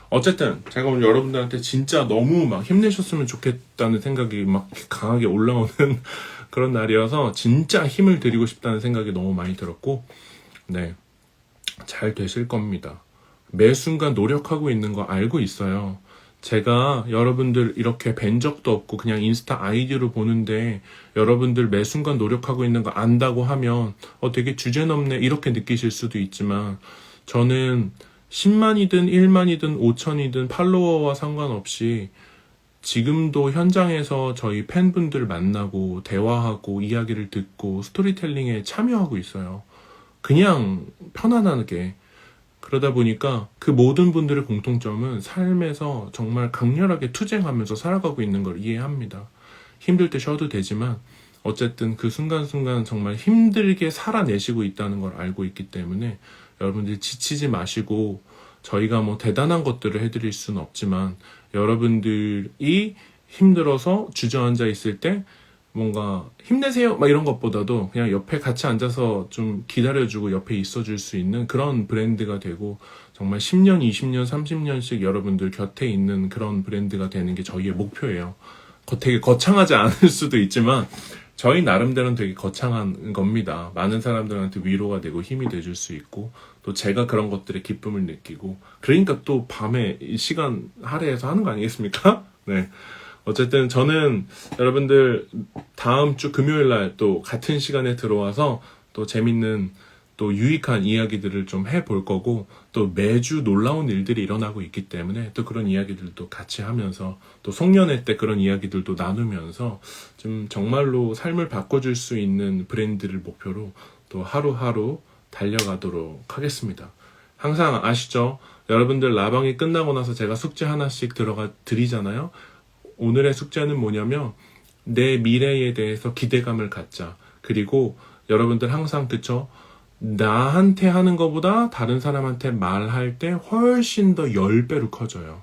어쨌든 제가 오늘 여러분들한테 진짜 너무 막 힘내셨으면 좋겠다는 생각이 막 강하게 올라오는 그런 날이어서 진짜 힘을 드리고 싶다는 생각이 너무 많이 들었고 네, 잘 되실 겁니다. 매 순간 노력하고 있는 거 알고 있어요. 제가 여러분들 이렇게 뵌 적도 없고 그냥 인스타 아이디로 보는데 여러분들 매 순간 노력하고 있는 거 안다고 하면 되게 주제넘네 이렇게 느끼실 수도 있지만 저는 10만이든 1만이든 5천이든 팔로워와 상관없이 지금도 현장에서 저희 팬분들 만나고 대화하고 이야기를 듣고 스토리텔링에 참여하고 있어요. 그냥 편안하게. 그러다 보니까 그 모든 분들의 공통점은 삶에서 정말 강렬하게 투쟁하면서 살아가고 있는 걸 이해합니다. 힘들 때 쉬어도 되지만 어쨌든 그 순간순간 정말 힘들게 살아내시고 있다는 걸 알고 있기 때문에 여러분들 지치지 마시고 저희가 뭐 대단한 것들을 해드릴 수는 없지만 여러분들이 힘들어서 주저앉아 있을 때 뭔가 힘내세요 막 이런 것보다도 그냥 옆에 같이 앉아서 좀 기다려주고 옆에 있어줄 수 있는 그런 브랜드가 되고 정말 10년, 20년, 30년씩 여러분들 곁에 있는 그런 브랜드가 되는 게 저희의 목표예요. 되게 거창하지 않을 수도 있지만 저희 나름대로는 되게 거창한 겁니다. 많은 사람들한테 위로가 되고 힘이 돼줄 수 있고 또 제가 그런 것들에 기쁨을 느끼고 그러니까 또 밤에 이 시간 할애해서 하는 거 아니겠습니까? 네. 어쨌든 저는 여러분들 다음 주 금요일 날 또 같은 시간에 들어와서 또 재밌는 또 유익한 이야기들을 좀 해볼 거고 또 매주 놀라운 일들이 일어나고 있기 때문에 또 그런 이야기들도 같이 하면서 또 송년회 때 그런 이야기들도 나누면서 좀 정말로 삶을 바꿔줄 수 있는 브랜드를 목표로 또 하루하루 달려가도록 하겠습니다. 항상 아시죠? 여러분들 라방이 끝나고 나서 제가 숙제 하나씩 들어가 드리잖아요. 오늘의 숙제는 뭐냐면 내 미래에 대해서 기대감을 갖자. 그리고 여러분들 항상 그쵸? 나한테 하는 것보다 다른 사람한테 말할 때 훨씬 더 10배로 커져요.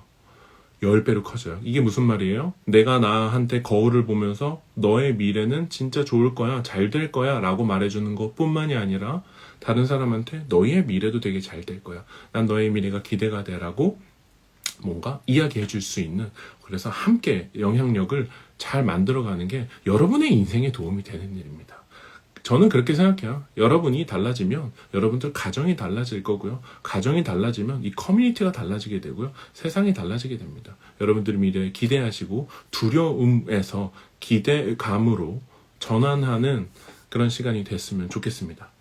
10배로 커져요. 이게 무슨 말이에요? 내가 나한테 거울을 보면서 너의 미래는 진짜 좋을 거야, 잘 될 거야 라고 말해주는 것 뿐만이 아니라 다른 사람한테 너의 미래도 되게 잘 될 거야. 난 너의 미래가 기대가 되라고 뭔가 이야기해 줄 수 있는 그래서 함께 영향력을 잘 만들어가는 게 여러분의 인생에 도움이 되는 일입니다. 저는 그렇게 생각해요. 여러분이 달라지면 여러분들 가정이 달라질 거고요. 가정이 달라지면 이 커뮤니티가 달라지게 되고요. 세상이 달라지게 됩니다. 여러분들 미래에 기대하시고 두려움에서 기대감으로 전환하는 그런 시간이 됐으면 좋겠습니다.